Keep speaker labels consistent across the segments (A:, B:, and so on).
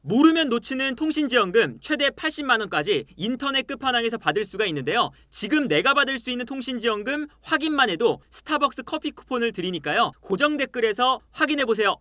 A: 모르면 놓치는 통신지원금 최대 80만 원까지 인터넷 끝판왕에서 받을 수가 있는데요. 지금 내가 받을 수 있는 통신지원금 확인만 해도 스타벅스 커피 쿠폰을 드리니까요. 고정 댓글에서 확인해보세요.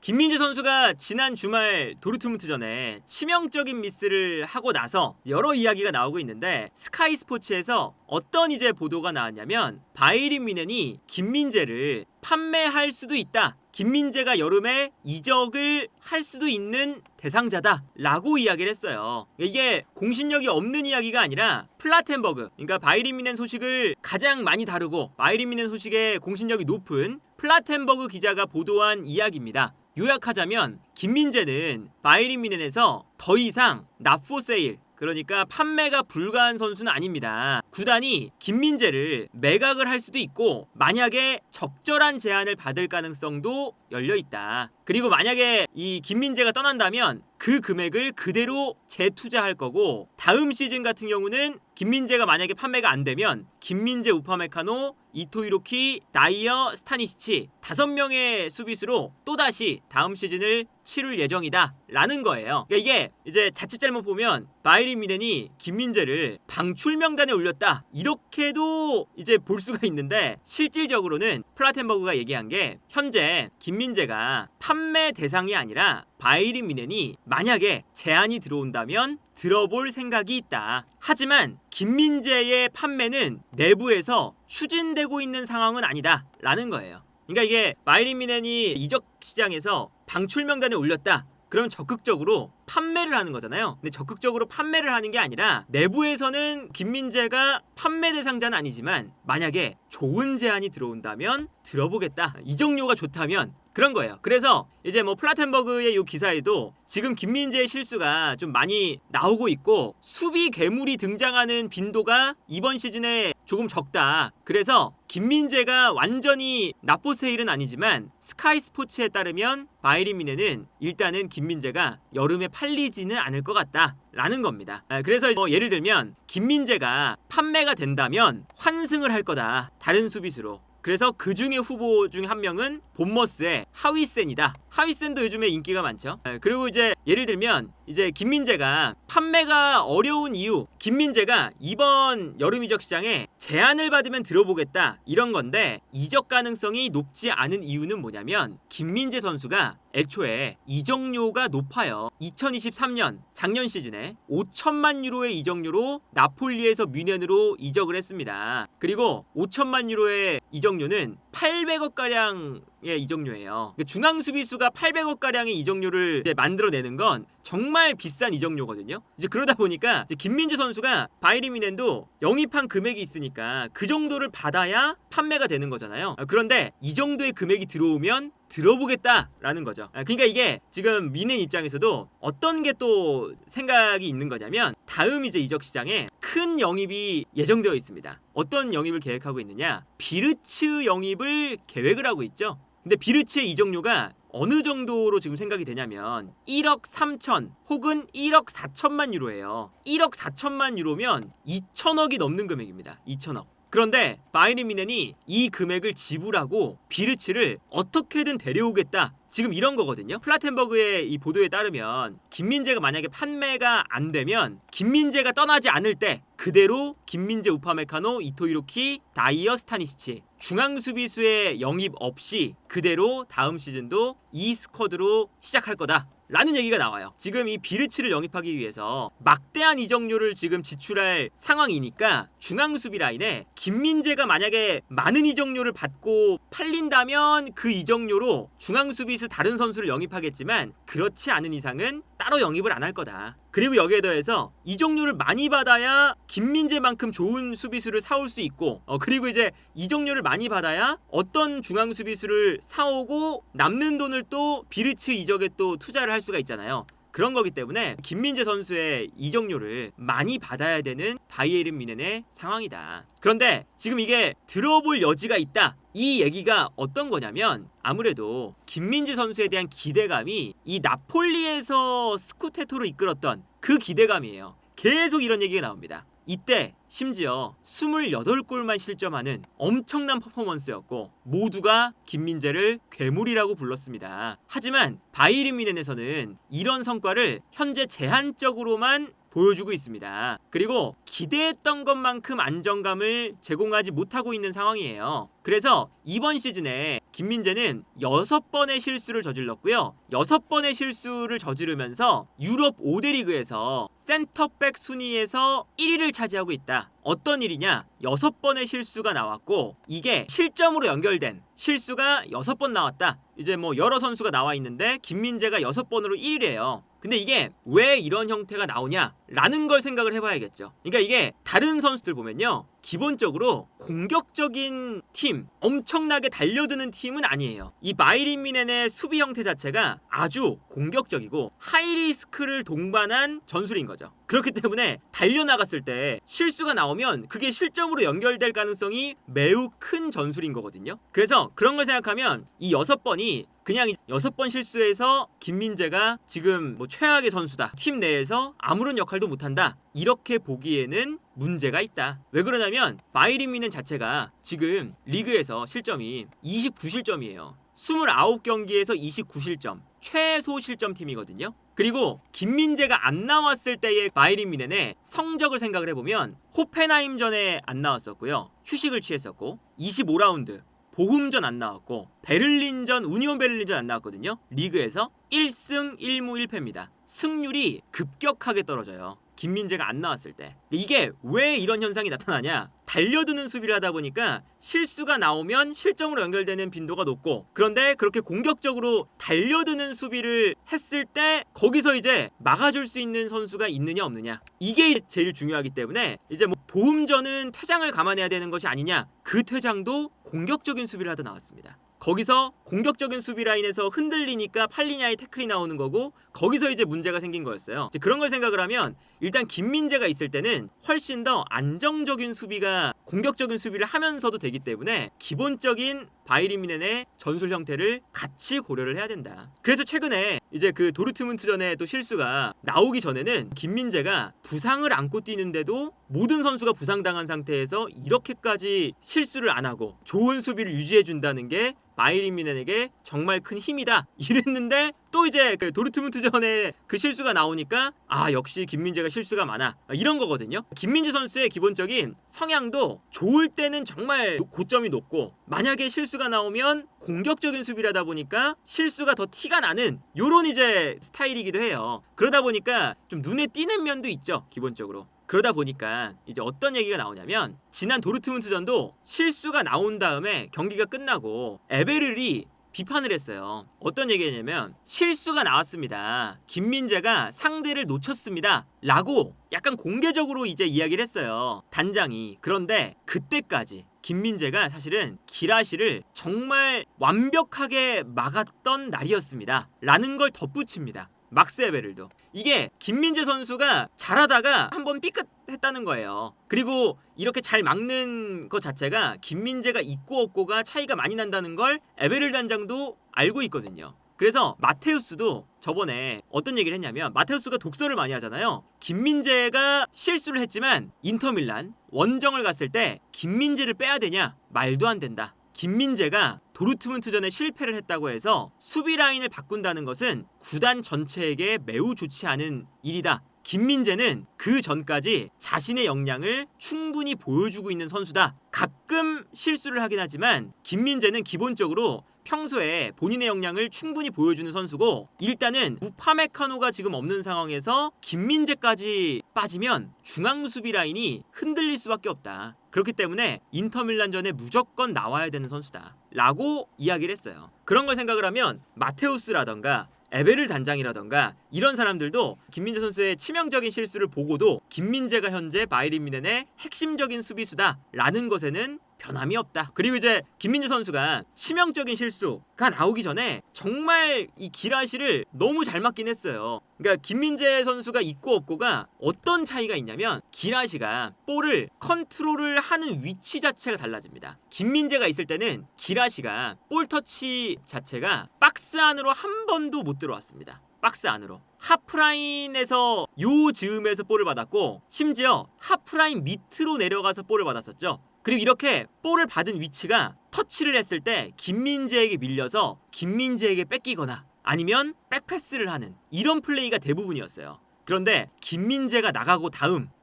A: 김민재 선수가 지난 주말 도르트문트전에 치명적인 미스를 하고 나서 여러 이야기가 나오고 있는데, 스카이 스포츠에서 어떤 이제 보도가 나왔냐면 바이에른 뮌헨이 김민재를 판매할 수도 있다, 김민재가 여름에 이적을 할 수도 있는 대상자다 라고 이야기를 했어요. 이게 공신력이 없는 이야기가 아니라 플라텐버그, 그러니까 바이에른 뮌헨 소식을 가장 많이 다루고 바이에른 뮌헨 소식에 공신력이 높은 플라텐버그 기자가 보도한 이야기입니다. 요약하자면 김민재는 바이에른 뮌헨에서 더 이상 납포세일, 그러니까 판매가 불가한 선수는 아닙니다. 구단이 김민재를 매각을 할 수도 있고 만약에 적절한 제안을 받을 가능성도 열려있다. 그리고 만약에 이 김민재가 떠난다면 그 금액을 그대로 재투자할 거고, 다음 시즌 같은 경우는 김민재가 만약에 판매가 안 되면 김민재, 우파메카노, 이토 히로키, 다이어, 스타니시치 5명의 수비수로 또다시 다음 시즌을 치룰 예정이다 라는 거예요. 그러니까 이게 이제 자칫 잘못 보면 바이에른 뮌헨이 김민재를 방출 명단에 올렸다 이렇게도 이제 볼 수가 있는데, 실질적으로는 플라텐버그가 얘기한 게 현재 김민재가 판매 대상이 아니라 바이에른 뮌헨이 만약에 제안이 들어온다면 들어볼 생각이 있다. 하지만 김민재의 판매는 내부에서 추진되고 있는 상황은 아니다 라는 거예요. 그러니까 이게 바이에른 뮌헨이 이적 시장에서 방출 명단에 올렸다, 그럼 적극적으로 판매를 하는 거잖아요. 근데 적극적으로 판매를 하는 게 아니라 내부에서는 김민재가 판매 대상자는 아니지만 만약에 좋은 제안이 들어온다면 들어보겠다, 이적료가 좋다면, 그런 거예요. 그래서 이제 뭐 플라텐버그의 이 기사에도 지금 김민재의 실수가 좀 많이 나오고 있고 수비 괴물이 등장하는 빈도가 이번 시즌에 조금 적다. 그래서 김민재가 완전히 납포세일은 아니지만 스카이 스포츠에 따르면 바이에른 뮌헨은 일단은 김민재가 여름에 팔리지는 않을 것 같다 라는 겁니다. 그래서 예를 들면 김민재가 판매가 된다면 환승을 할 거다, 다른 수비수로. 그래서 그 중에 후보 중에 한 명은 본머스의 하위센이다. 하위센도 요즘에 인기가 많죠. 그리고 이제 예를 들면 이제 김민재가 판매가 어려운 이유, 김민재가 이번 여름 이적 시장에 제안을 받으면 들어보겠다 이런 건데, 이적 가능성이 높지 않은 이유는 뭐냐면 김민재 선수가 애초에 이적료가 높아요. 2023년 작년 시즌에 5천만 유로의 이적료로 나폴리에서 뮌헨으로 이적을 했습니다. 그리고 5천만 유로의 이적료는 800억가량의 이적료예요. 중앙 수비수가 800억가량의 이적료를 만들어내는 건 정말 비싼 이적료거든요. 이제 그러다 보니까 이제 김민재 선수가 바이에른 뮌헨도 영입한 금액이 있으니까 그 정도를 받아야 판매가 되는 거잖아요. 그런데 이 정도의 금액이 들어오면 들어보겠다라는 거죠. 그러니까 이게 지금 뮌헨 입장에서도 어떤 게 또 생각이 있는 거냐면 다음 이제 이적 시장에 큰 영입이 예정되어 있습니다. 어떤 영입을 계획하고 있느냐? 비르츠 영입을 계획을 하고 있죠. 근데 비르츠의 이적료가 어느 정도로 지금 생각이 되냐면 1억 3천 혹은 1억 4천만 유로예요. 1억 4천만 유로면 2천억이 넘는 금액입니다. 2천억. 그런데 바이에른 뮌헨이 이 금액을 지불하고 비르츠를 어떻게든 데려오겠다, 지금 이런 거거든요. 플라텐버그의 이 보도에 따르면 김민재가 만약에 판매가 안 되면 김민재가 떠나지 않을 때 그대로 김민재, 우파메카노, 이토 히로키, 다이어, 스타니시치 중앙 수비수의 영입 없이 그대로 다음 시즌도 이 스쿼드로 시작할 거다 라는 얘기가 나와요. 지금 이 비르츠를 영입하기 위해서 막대한 이적료를 지금 지출할 상황이니까 중앙 수비 라인에 김민재가 만약에 많은 이적료를 받고 팔린다면 그 이적료로 중앙 수비수 다른 선수를 영입하겠지만, 그렇지 않은 이상은 따로 영입을 안 할 거다. 그리고 여기에 더해서 이적료를 많이 받아야 김민재만큼 좋은 수비수를 사올 수 있고, 그리고 이제 이적료를 많이 받아야 어떤 중앙 수비수를 사오고 남는 돈을 또 비르츠 이적에 또 투자를 할 수가 있잖아요. 그런 거기 때문에 김민재 선수의 이적료를 많이 받아야 되는 바이에른 뮌헨의 상황이다. 그런데 지금 이게 들어볼 여지가 있다, 이 얘기가 어떤 거냐면 아무래도 김민재 선수에 대한 기대감이 이 나폴리에서 스쿠테토로 이끌었던 그 기대감이에요. 계속 이런 얘기가 나옵니다. 이때 심지어 28골만 실점하는 엄청난 퍼포먼스였고 모두가 김민재를 괴물이라고 불렀습니다. 하지만 바이에른 뮌헨에서는 이런 성과를 현재 제한적으로만 보여주고 있습니다. 그리고 기대했던 것만큼 안정감을 제공하지 못하고 있는 상황이에요. 그래서 이번 시즌에 김민재는 6번의 실수를 저질렀고요. 6번의 실수를 저지르면서 유럽 5대 리그에서 센터백 순위에서 1위를 차지하고 있다. 어떤 일이냐? 6번의 실수가 나왔고 이게 실점으로 연결된 실수가 6번 나왔다. 이제 뭐 여러 선수가 나와 있는데 김민재가 6번으로 1위래요. 근데 이게 왜 이런 형태가 나오냐라는 걸 생각을 해봐야겠죠. 그러니까 이게 다른 선수들 보면요. 기본적으로 공격적인 팀, 엄청나게 달려드는 팀은 아니에요. 이 바이에른 뮌헨의 수비 형태 자체가 아주 공격적이고 하이리스크를 동반한 전술인 거죠. 그렇기 때문에 달려나갔을 때 실수가 나오면 그게 실점으로 연결될 가능성이 매우 큰 전술인 거거든요. 그래서 그런 걸 생각하면 이 6번이 그냥 6번 실수해서 김민재가 지금 뭐 최악의 선수다. 팀 내에서 아무런 역할도 못한다. 이렇게 보기에는 문제가 있다. 왜 그러냐면 바이에른 뮌헨 자체가 지금 리그에서 실점이 29실점이에요. 29경기에서 29실점. 최소 실점 팀이거든요. 그리고 김민재가 안 나왔을 때의 바이에른 뮌헨의 성적을 생각을 해보면 호펜하임전에 안 나왔었고요. 휴식을 취했었고 25라운드 보훔전 안 나왔고 베를린전 우니온 베를린전 안 나왔거든요. 리그에서 1승 1무 1패입니다. 승률이 급격하게 떨어져요. 김민재가 안 나왔을 때. 이게 왜 이런 현상이 나타나냐? 달려드는 수비를 하다 보니까 실수가 나오면 실점으로 연결되는 빈도가 높고 그런데 그렇게 공격적으로 달려드는 수비를 했을 때 거기서 이제 막아줄 수 있는 선수가 있느냐 없느냐 이게 제일 중요하기 때문에 이제 뭐 보험전은 퇴장을 감안해야 되는 것이 아니냐 그 퇴장도 공격적인 수비를 하다 나왔습니다. 거기서 공격적인 수비 라인에서 흔들리니까 팔리냐의 태클이 나오는 거고 거기서 이제 문제가 생긴 거였어요. 이제 그런 걸 생각을 하면 일단 김민재가 있을 때는 훨씬 더 안정적인 수비가 공격적인 수비를 하면서도 되기 때문에 기본적인 바이에른 뮌헨의 전술 형태를 같이 고려를 해야 된다. 그래서 최근에 이제 그 도르트문트전에 또 실수가 나오기 전에는 김민재가 부상을 안고 뛰는데도 모든 선수가 부상당한 상태에서 이렇게까지 실수를 안 하고 좋은 수비를 유지해 준다는 게 바이에른 뮌헨에게 정말 큰 힘이다 이랬는데 또 이제 그 도르트문트전에 그 실수가 나오니까 아 역시 김민재가 실수가 많아 이런 거거든요. 김민재 선수의 기본적인 성향도 좋을 때는 정말 고점이 높고 만약에 실수가 나오면 공격적인 수비를 하다 보니까 실수가 더 티가 나는 요런 이제 스타일이기도 해요. 그러다 보니까 좀 눈에 띄는 면도 있죠. 기본적으로. 그러다 보니까 이제 어떤 얘기가 나오냐면 지난 도르트문트전도 실수가 나온 다음에 경기가 끝나고 에베르리 비판을 했어요. 어떤 얘기냐면 실수가 나왔습니다. 김민재가 상대를 놓쳤습니다. 라고 약간 공개적으로 이제 이야기를 했어요. 단장이. 그런데 그때까지 김민재가 사실은 기라시를 정말 완벽하게 막았던 날이었습니다. 라는 걸 덧붙입니다. 막스 에베를도. 이게 김민재 선수가 잘하다가 한번 삐끗했다는 거예요. 그리고 이렇게 잘 막는 것 자체가 김민재가 있고 없고가 차이가 많이 난다는 걸 에베를 단장도 알고 있거든요. 그래서 마테우스도 저번에 어떤 얘기를 했냐면 마테우스가 독서를 많이 하잖아요. 김민재가 실수를 했지만 인터밀란 원정을 갔을 때 김민재를 빼야 되냐? 말도 안 된다. 김민재가 도르트문트전에 실패를 했다고 해서 수비 라인을 바꾼다는 것은 구단 전체에게 매우 좋지 않은 일이다. 김민재는 그 전까지 자신의 역량을 충분히 보여주고 있는 선수다. 가끔 실수를 하긴 하지만 김민재는 기본적으로 평소에 본인의 역량을 충분히 보여주는 선수고 일단은 우파메카노가 지금 없는 상황에서 김민재까지 빠지면 중앙 수비 라인이 흔들릴 수밖에 없다. 그렇기 때문에 인터밀란전에 무조건 나와야 되는 선수다. 라고 이야기를 했어요. 그런 걸 생각을 하면 마테우스라던가 에베를 단장이라던가 이런 사람들도 김민재 선수의 치명적인 실수를 보고도 김민재가 현재 바이에른 뮌헨의 핵심적인 수비수다 라는 것에는 변함이 없다. 그리고 이제 김민재 선수가 치명적인 실수가 나오기 전에 정말 이 기라시를 너무 잘 맞긴 했어요. 그러니까 김민재 선수가 있고 없고가 어떤 차이가 있냐면 기라시가 볼을 컨트롤을 하는 위치 자체가 달라집니다. 김민재가 있을 때는 기라시가 볼 터치 자체가 박스 안으로 한 번도 못 들어왔습니다. 박스 안으로. 하프라인에서 요 즈음에서 볼을 받았고 심지어 하프라인 밑으로 내려가서 볼을 받았었죠. 그리고 이렇게 볼을 받은 위치가 터치를 했을 때 김민재에게 밀려서 김민재에게 뺏기거나 아니면 백패스를 하는 이런 플레이가 대부분이었어요. 그런데 김민재가 나가고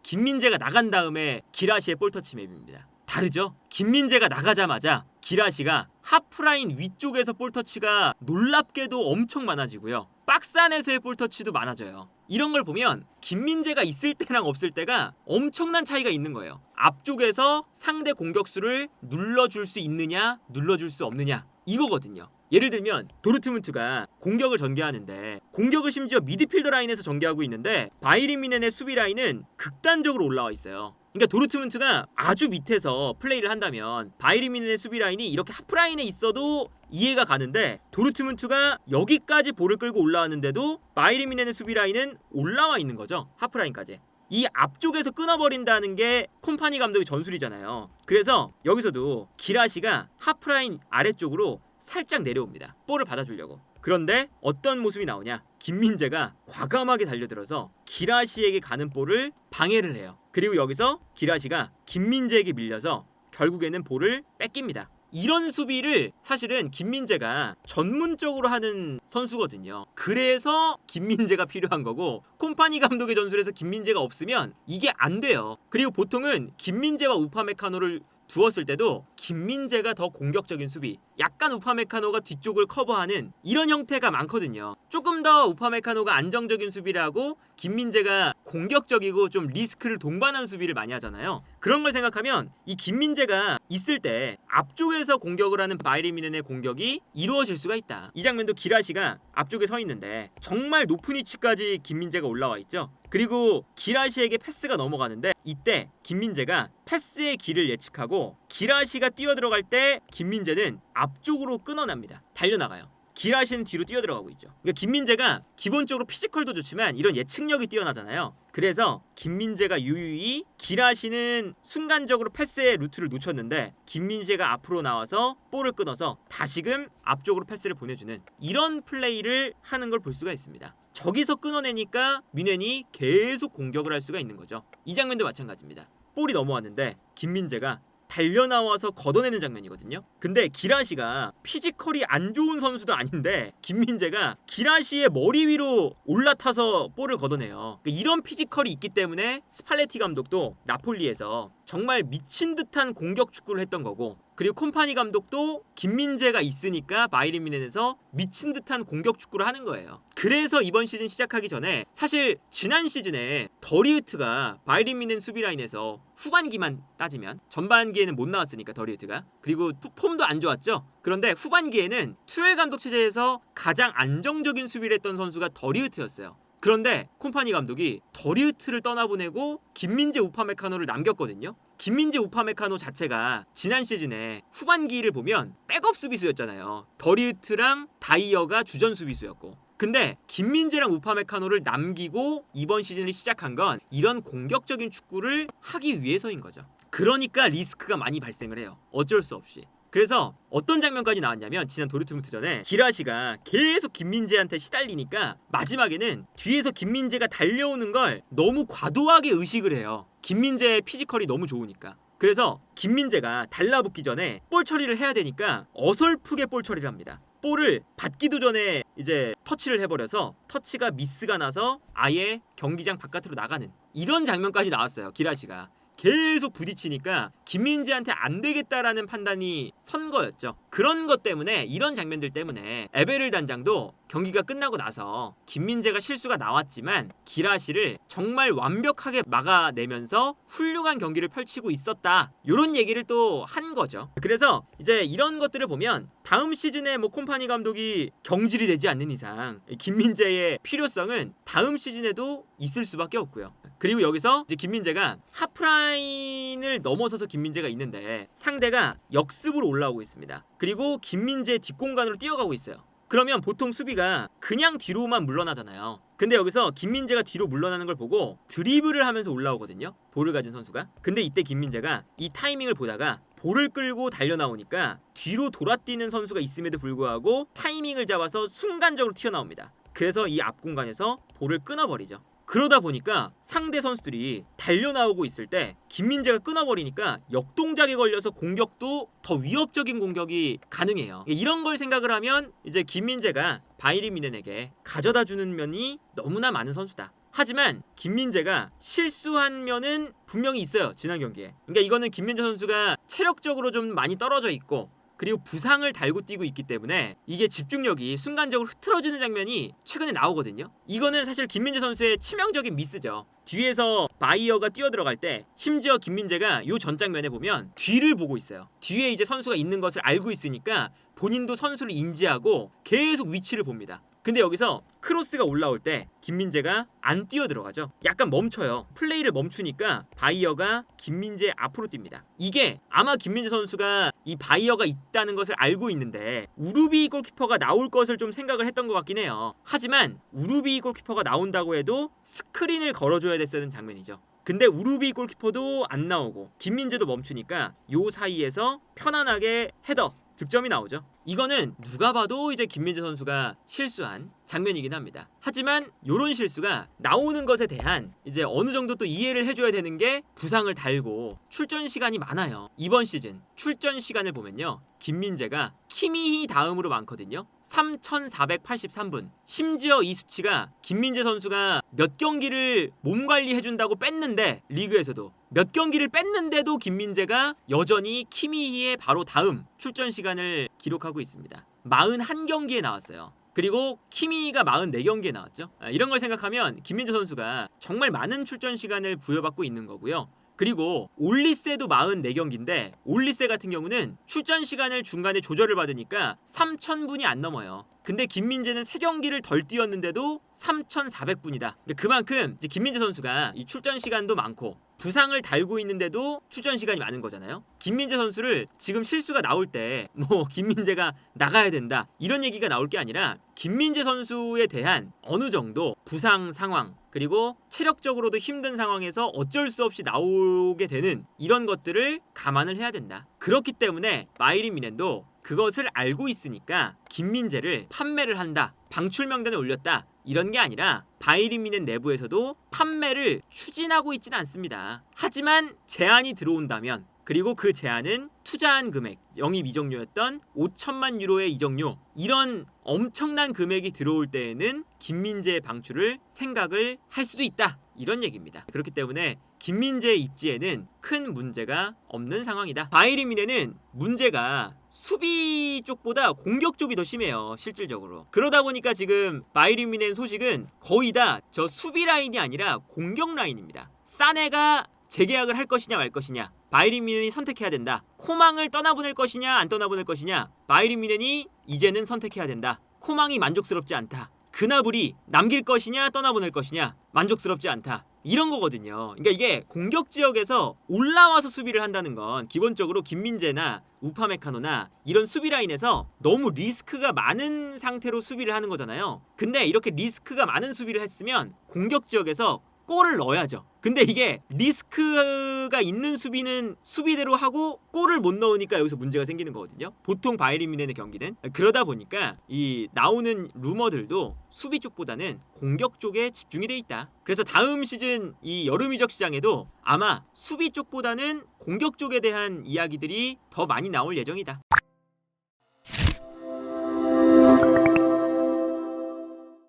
A: 김민재가 나간 다음에 기라시의 볼터치 맵입니다. 다르죠? 김민재가 나가자마자 기라시가 하프라인 위쪽에서 볼터치가 놀랍게도 엄청 많아지고요. 박스 안에서의 볼터치도 많아져요. 이런 걸 보면 김민재가 있을 때랑 없을 때가 엄청난 차이가 있는 거예요. 앞쪽에서 상대 공격수를 눌러줄 수 있느냐 눌러줄 수 없느냐 이거거든요. 예를 들면 도르트문트가 공격을 전개하는데 공격을 심지어 미드필더 라인에서 전개하고 있는데 바이에른 뮌헨의 수비 라인은 극단적으로 올라와 있어요. 그러니까 도르트문트가 아주 밑에서 플레이를 한다면 바이에른 뮌헨의 수비 라인이 이렇게 하프라인에 있어도 이해가 가는데 도르트문트가 여기까지 볼을 끌고 올라왔는데도 바이에른 뮌헨의 수비 라인은 올라와 있는 거죠. 하프라인까지. 이 앞쪽에서 끊어버린다는 게 콤파니 감독의 전술이잖아요. 그래서 여기서도 기라시가 하프라인 아래쪽으로 살짝 내려옵니다. 볼을 받아주려고. 그런데 어떤 모습이 나오냐? 김민재가 과감하게 달려들어서 기라시에게 가는 볼을 방해를 해요. 그리고 여기서 기라시가 김민재에게 밀려서 결국에는 볼을 뺏깁니다. 이런 수비를 사실은 김민재가 전문적으로 하는 선수거든요. 그래서 김민재가 필요한 거고 콤파니 감독의 전술에서 김민재가 없으면 이게 안 돼요. 그리고 보통은 김민재와 우파메카노를 두었을 때도 김민재가 더 공격적인 수비, 약간 우파메카노가 뒤쪽을 커버하는 이런 형태가 많거든요. 조금 더 우파메카노가 안정적인 수비를 하고 김민재가 공격적이고 좀 리스크를 동반한 수비를 많이 하잖아요. 그런 걸 생각하면 이 김민재가 있을 때 앞쪽에서 공격을 하는 바이에른 뮌헨의 공격이 이루어질 수가 있다. 이 장면도 기라시가 앞쪽에 서 있는데 정말 높은 위치까지 김민재가 올라와 있죠. 그리고 기라시에게 패스가 넘어가는데 이때 김민재가 패스의 길을 예측하고 기라시가 뛰어들어갈 때 김민재는 앞쪽으로 끊어납니다. 달려나가요. 기라시는 뒤로 뛰어들어가고 있죠. 그러니까 김민재가 기본적으로 피지컬도 좋지만 이런 예측력이 뛰어나잖아요. 그래서 김민재가 유유히 기라시는 순간적으로 패스의 루트를 놓쳤는데 김민재가 앞으로 나와서 볼을 끊어서 다시금 앞쪽으로 패스를 보내주는 이런 플레이를 하는 걸 볼 수가 있습니다. 저기서 끊어내니까 뮌헨이 계속 공격을 할 수가 있는 거죠. 이 장면도 마찬가지입니다. 볼이 넘어왔는데 김민재가 달려나와서 걷어내는 장면이거든요. 근데 기라시가 피지컬이 안 좋은 선수도 아닌데 김민재가 기라시의 머리 위로 올라타서 볼을 걷어내요. 그러니까 이런 피지컬이 있기 때문에 스팔레티 감독도 나폴리에서 정말 미친 듯한 공격 축구를 했던 거고, 그리고 콤파니 감독도 김민재가 있으니까 바이에른 뮌헨에서 미친 듯한 공격 축구를 하는 거예요. 그래서 이번 시즌 시작하기 전에 사실 지난 시즌에 더리우트가 바이에른 뮌헨 수비 라인에서 후반기만 따지면 전반기에는 못 나왔으니까 더리우트가, 그리고 폼도 안 좋았죠. 그런데 후반기에는 투엘 감독 체제에서 가장 안정적인 수비를 했던 선수가 더리우트였어요. 그런데 콤파니 감독이 더리우트를 떠나보내고 김민재 우파메카노를 남겼거든요. 김민재 우파메카노 자체가 지난 시즌에 후반기를 보면 백업 수비수였잖아요. 더리우트랑 다이어가 주전 수비수였고, 근데 김민재랑 우파메카노를 남기고 이번 시즌을 시작한 건 이런 공격적인 축구를 하기 위해서인 거죠. 그러니까 리스크가 많이 발생을 해요. 어쩔 수 없이. 그래서 어떤 장면까지 나왔냐면 지난 도르트문트전에 기라시가 계속 김민재한테 시달리니까 마지막에는 뒤에서 김민재가 달려오는 걸 너무 과도하게 의식을 해요. 김민재의 피지컬이 너무 좋으니까. 그래서 김민재가 달라붙기 전에 볼 처리를 해야 되니까 어설프게 볼 처리를 합니다. 볼을 받기도 전에 이제 터치를 해버려서 터치가 미스가 나서 아예 경기장 바깥으로 나가는 이런 장면까지 나왔어요. 기라시가 계속 부딪히니까 김민재한테 안 되겠다라는 판단이 선 거였죠. 그런 것 때문에, 이런 장면들 때문에 에베를 단장도 경기가 끝나고 나서 김민재가 실수가 나왔지만 기라시를 정말 완벽하게 막아내면서 훌륭한 경기를 펼치고 있었다, 이런 얘기를 또 한 거죠. 그래서 이제 이런 것들을 보면 다음 시즌에 뭐 콤파니 감독이 경질이 되지 않는 이상 김민재의 필요성은 다음 시즌에도 있을 수밖에 없고요. 그리고 여기서 이제 김민재가 하프라인을 넘어서서 김민재가 있는데 상대가 역습으로 올라오고 있습니다. 그리고 김민재 뒷공간으로 뛰어가고 있어요. 그러면 보통 수비가 그냥 뒤로만 물러나잖아요. 근데 여기서 김민재가 뒤로 물러나는 걸 보고 드리블을 하면서 올라오거든요, 볼을 가진 선수가. 근데 이때 김민재가 이 타이밍을 보다가 볼을 끌고 달려나오니까 뒤로 돌아뛰는 선수가 있음에도 불구하고 타이밍을 잡아서 순간적으로 튀어나옵니다. 그래서 이 앞 공간에서 볼을 끊어버리죠. 그러다 보니까 상대 선수들이 달려나오고 있을 때 김민재가 끊어버리니까 역동작에 걸려서 공격도 더 위협적인 공격이 가능해요. 이런 걸 생각을 하면 이제 김민재가 바이에른 뮌헨에게 가져다주는 면이 너무나 많은 선수다. 하지만 김민재가 실수한 면은 분명히 있어요. 지난 경기에. 그러니까 이거는 김민재 선수가 체력적으로 좀 많이 떨어져 있고 그리고 부상을 달고 뛰고 있기 때문에 이게 집중력이 순간적으로 흐트러지는 장면이 최근에 나오거든요. 이거는 사실 김민재 선수의 치명적인 미스죠. 뒤에서 바이어가 뛰어들어갈 때 심지어 김민재가 요 전 장면에 보면 뒤를 보고 있어요. 뒤에 이제 선수가 있는 것을 알고 있으니까 본인도 선수를 인지하고 계속 위치를 봅니다. 근데 여기서 크로스가 올라올 때 김민재가 안 뛰어들어가죠. 약간 멈춰요. 플레이를 멈추니까 바이어가 김민재 앞으로 뜁니다. 이게 아마 김민재 선수가 이 바이어가 있다는 것을 알고 있는데 우루비 골키퍼가 나올 것을 좀 생각을 했던 것 같긴 해요. 하지만 우루비 골키퍼가 나온다고 해도 스크린을 걸어줘야 됐었는 장면이죠. 근데 우루비 골키퍼도 안 나오고 김민재도 멈추니까 요 사이에서 편안하게 헤더 득점이 나오죠. 이거는 누가 봐도 이제 김민재 선수가 실수한 장면이긴 합니다. 하지만 이런 실수가 나오는 것에 대한 이제 어느 정도 또 이해를 해줘야 되는 게 부상을 달고 출전 시간이 많아요. 이번 시즌 출전 시간을 보면요, 김민재가 키미히 다음으로 많거든요. 3,483분. 심지어 이 수치가 김민재 선수가 몇 경기를 몸 관리해준다고 뺐는데, 리그에서도 몇 경기를 뺐는데도 김민재가 여전히 키미히의 바로 다음 출전 시간을 기록하고 있습니다. 41경기에 나왔어요. 그리고 키미히가 44경기에 나왔죠. 이런 걸 생각하면 김민재 선수가 정말 많은 출전 시간을 부여받고 있는 거고요. 그리고 올리세도 44경기인데 올리세 같은 경우는 출전 시간을 중간에 조절을 받으니까 3,000분이 안 넘어요. 근데 김민재는 3경기를 덜 뛰었는데도 3,400분이다. 그만큼 이제 김민재 선수가 이 출전 시간도 많고 부상을 달고 있는데도 출전 시간이 많은 거잖아요. 김민재 선수를 지금 실수가 나올 때 뭐 김민재가 나가야 된다 이런 얘기가 나올 게 아니라 김민재 선수에 대한 어느 정도 부상 상황 그리고 체력적으로도 힘든 상황에서 어쩔 수 없이 나오게 되는 이런 것들을 감안을 해야 된다. 그렇기 때문에 바이에른 뮌헨도 그것을 알고 있으니까 김민재를 판매를 한다, 방출 명단에 올렸다 이런 게 아니라 바이에른 뮌헨 내부에서도 판매를 추진하고 있지는 않습니다. 하지만 제안이 들어온다면, 그리고 그 제안은 투자한 금액, 영입 이적료였던 5천만 유로의 이적료, 이런 엄청난 금액이 들어올 때에는 김민재의 방출을 생각을 할 수도 있다 이런 얘기입니다. 그렇기 때문에 김민재의 입지에는 큰 문제가 없는 상황이다. 바이에른 뮌헨은 문제가 수비 쪽보다 공격 쪽이 더 심해요, 실질적으로. 그러다 보니까 지금 바이에른 뮌헨 소식은 거의 다 저 수비 라인이 아니라 공격 라인입니다. 사네가 재계약을 할 것이냐 말 것이냐, 바이에른 뮌헨이 선택해야 된다. 코망을 떠나보낼 것이냐 안 떠나보낼 것이냐, 바이에른 뮌헨이 이제는 선택해야 된다. 코망이 만족스럽지 않다. 그나브리 남길 것이냐 떠나보낼 것이냐, 만족스럽지 않다. 이런 거거든요. 그러니까 이게 공격 지역에서 올라와서 수비를 한다는 건 기본적으로 김민재나 우파메카노나 이런 수비 라인에서 너무 리스크가 많은 상태로 수비를 하는 거잖아요. 근데 이렇게 리스크가 많은 수비를 했으면 공격 지역에서 골을 넣어야죠. 근데 이게 리스크가 있는 수비는 수비대로 하고 골을 못 넣으니까 여기서 문제가 생기는 거거든요. 보통 바이에른 뮌헨의 경기는. 그러다 보니까 이 나오는 루머들도 수비 쪽보다는 공격 쪽에 집중이 돼 있다. 그래서 다음 시즌 이 여름 이적 시장에도 아마 수비 쪽보다는 공격 쪽에 대한 이야기들이 더 많이 나올 예정이다.